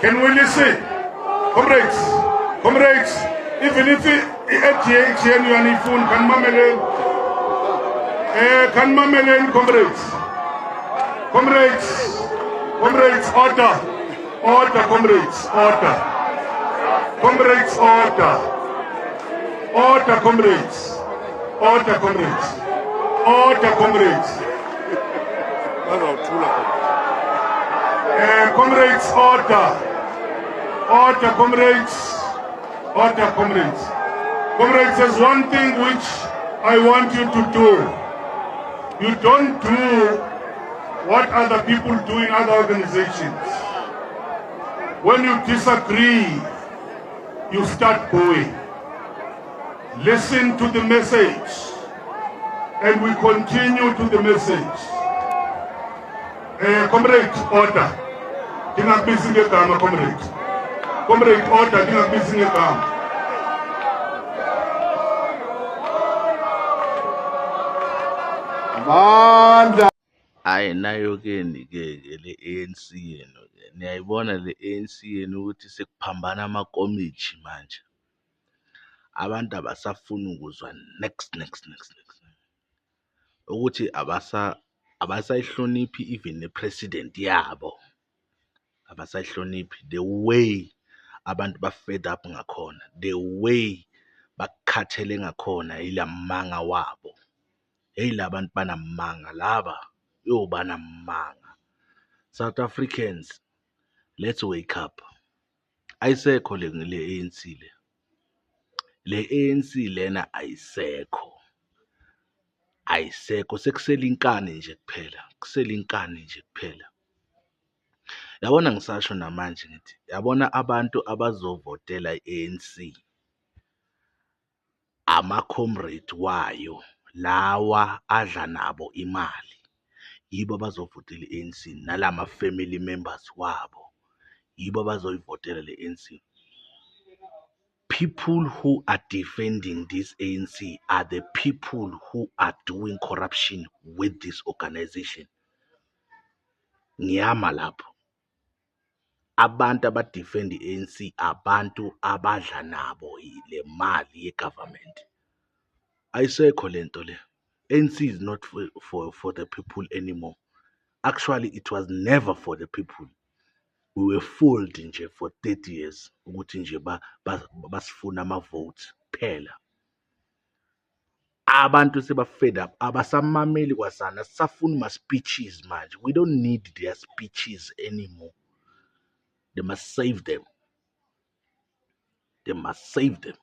Can we listen? Comrades, comrades, even if i-AGH yenu yanifuni, kanimameleni comrades. Comrades, comrades, order. Order, comrades, order. Comrades, order. Order, comrades. Order, comrades. Order, comrades. Comrades, order. Order, comrades. Order, comrades. Comrades, there's one thing which I want you to do. You don't do what other people do in other organizations. When you disagree, you start going. Listen to the message, and we continue to the message. Comrade, order. Dingakubiza ngegama, comrade. Comrade, order. Dingakubiza ngegama. Amandla. Hayi nayo ke le ANC yenu niyayibona le ANC yenu ukuthi sekuphambana amakomitshi manje. Abantu abasafuna ukuzwa next ukuthi abasayihloniphi even nepresident yabo, abasayihloniphi the way abantu ba-fed up ngakhona, the way bakukhathele ngakhona yilamanga wabo. Hey, labantu banamanga laba, yo banamanga. South Africans, let's wake up. Ayisekho le ANC le. Le ANC lena ayisekho. Ayisekho, sekusele inkani nje kuphela. Kusele inkani nje kuphela. Yabona ngisasho namanje ngithi, yabona abantu abazovotela i-ANC, ama-comrade wayo, lawa adla nabo imali. Yibo abazovotela i-ANC, nalama family members wabo. Yibo abazoyivotela le ANC. People who are defending this ANC are the people who are doing corruption with this organization. Ngiyama lapho. Abantu abadefend i-ANC abantu abadla nabo le mali ye-government. Ayisekho lento le. ANC is not for the people anymore. Actually, it was never for the people. We were fooled nje for 30 years ukuthi nje basifuna ama-votes phela. Abantu seba-fed up, abasamameli kwasana, sisafuna ma-speeches manje. We don't need their speeches anymore. They must save them. They must save them.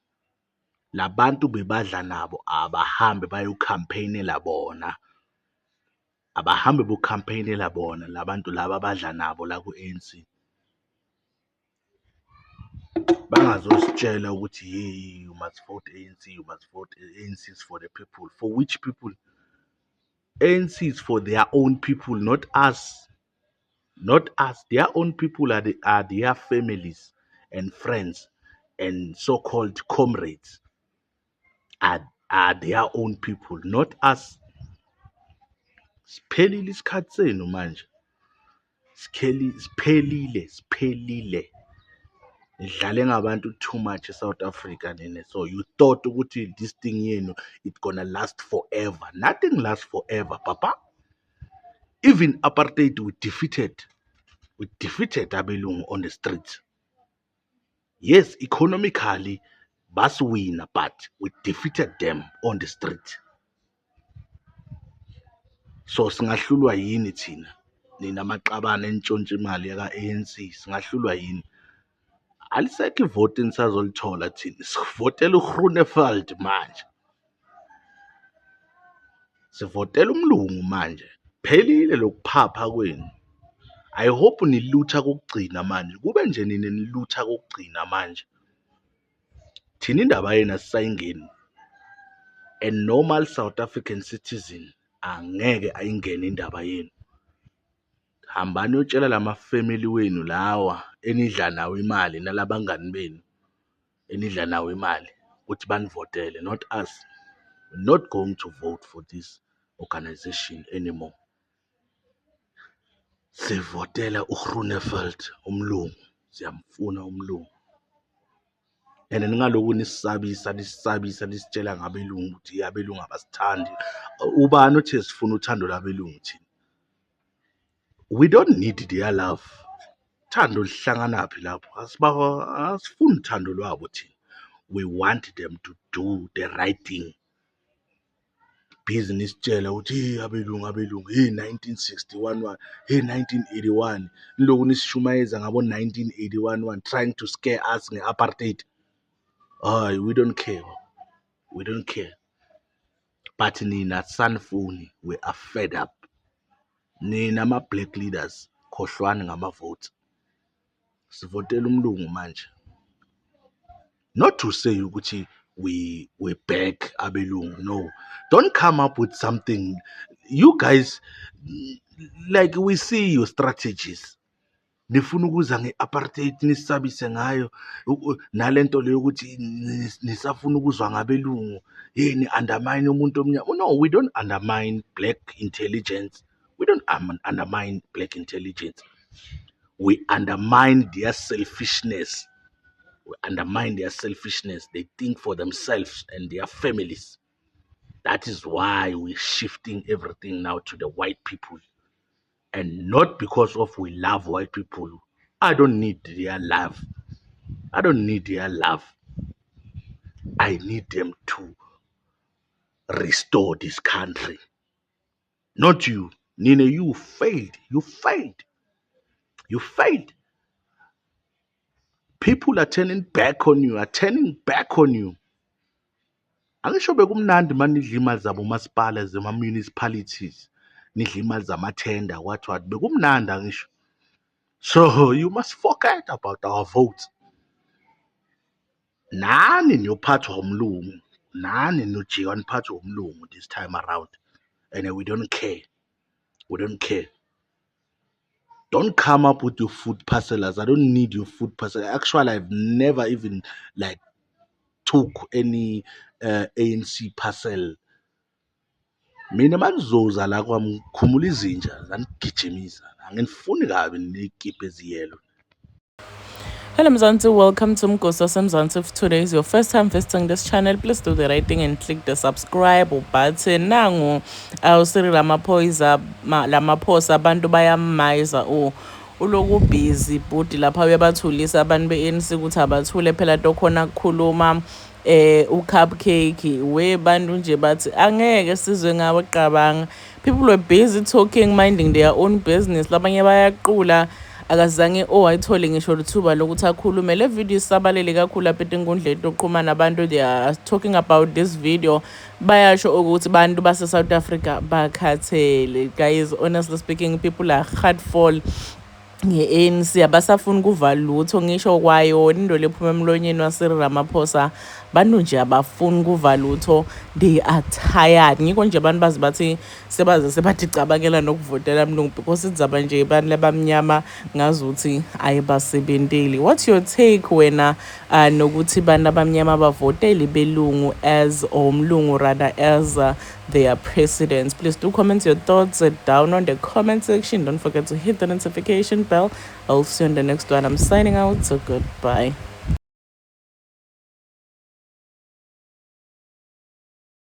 Labantu bebadla nabo abahambe bayocampaignela bona. Abahambe bocampaignela bona labantu laba abadla nabo la ku-ANC. Bangazositshela ukuthi hey, you must vote ANC, you must vote ANC is for the people. For which people? ANC is for their own people, not us. Not us. Their own people are their families and friends and so-called comrades are their own people, not us. Siphelile isikhathi senu manje. Siphelile. Idlale ngabantu too much eSouth Africa nene. So you thought ukuthi this thing yenu it's gonna last forever. Nothing lasts forever, papa. Even apartheid we defeated abelungu on the streets. Yes, economically basiwina, but we defeated them on the street. So singahlulwa yini thina? Nina maqabane entshontshe imali yaka-ANC, singahlulwa yini? Alisekho ivote nisazolithola thina. Sivotela uGroenewald manje. Sivotela umlungu manje. Phelile lokuphapha kwenu. I hope nilutha kokugcina manje. Kube nje nina nilutha kokugcina manje. Thina indaba yena sisayingeni. A normal South African citizen angeke ayingene indaba yenu. Hambani uyotshela lama-family wenu lawa enidla nawo imali nalabangani benu enidla nawo imali ukuthi banivotele, not us. We're not going to vote for this organization anymore. Sivotela uGroenewald umlungu. siyamfuna umlungu. And ngaloku nisitshela ngabelungu ukuthi abelungu abasithandi. Ubani othi sifuna uthando labelungu thina? We don't need their love. Thando lihlangana phi lapho? Asifuni uthando lwabo thina. We want them to do the right thing. Business tshela ukuthi abelungu 1961 1981 niloku nisishumayeza ngabo 1981 trying to scare us nge-apartheid. We don't care. We don't care. But nina sanifuni, we are fed up. Nina ama-black leaders khohlwani ngama-votes. Sivotela umlungu manje. Not to say ukuthi we back abelungu. No. Don't come up with something. You guys, like, we see your strategies. Nifuna ukuza nge-apartheid nisabise ngayo nalento leyo ukuthi nisafuna ukuzwa ngabelungu ni undermine umuntu omnyama. No, we don't undermine black intelligence. We don't undermine black intelligence. We undermine their selfishness. We undermine their selfishness. They think for themselves and their families. That is why we're shifting everything now to the white people. And not because of we love white people. I don't need their love. I don't need their love. I need them to restore this country. Not you. Nina, you failed. You failed. You failed. People are turning back on you. Angisho bekumnandi manje nidla imali zabo masipala zema-municipalities. Nidla imali zamathenda what bekumnandi angisho. So you must forget about our votes. Nani niyophathwa umlungu. Nani nojika niphathwa umlungu this time around. And we don't care. We don't care. Don't come up with your food parcels. I don't need your food parcel. Actually, I've never even took any ANC parcel. Mina manzoza la kwami khumula izinja zanigijimisa. Angifuni kabi nikhiphe eziyelo. Hello Mzansi, welcome to Mgosi Mzansi. If today is your first time visiting this channel, please do the right thing and click the subscribe button. Nangu Cyril Ramaphosa abantu bayamaiza uloku busy budi lapha uyabathulisa abantu be-ANC ukuthi abathule phela tokhona kukhuluma uCupcake we bantu nje bathi angeke sizwe ngawe qabanga. People were busy talking, minding their own business. Labanye bayaqula akazange ayithole ngisho lithuba lokuthi akhulume. Le video isabalele kakhulu apha enkundleni yokuxhumana. Abantu they are talking about this video, bayasho ukuthi bantu base South Africa bakhathele. Guys, honestly speaking, people are hurtful nge-ANC abasafuni ukuvala lutho ngisho kwayona into lephuma emlonyeni waSiril Ramaphosa. Bantu nje abafuni ukuvala lutho, they are tired. Ngikho nje abantu bazi bathi sebathi cabangela nokuvotela mlungu because idzaba nje abantu labamnyama ngazuthi ayibasebenteli. What's your take wena nokuthi bantu abamnyama bavotele belungu as umlungu rather as their presidents? Please do comment your thoughts down on the comment section. Don't forget to hit the notification bell. I'll see you on the next one. I'm signing out, so goodbye.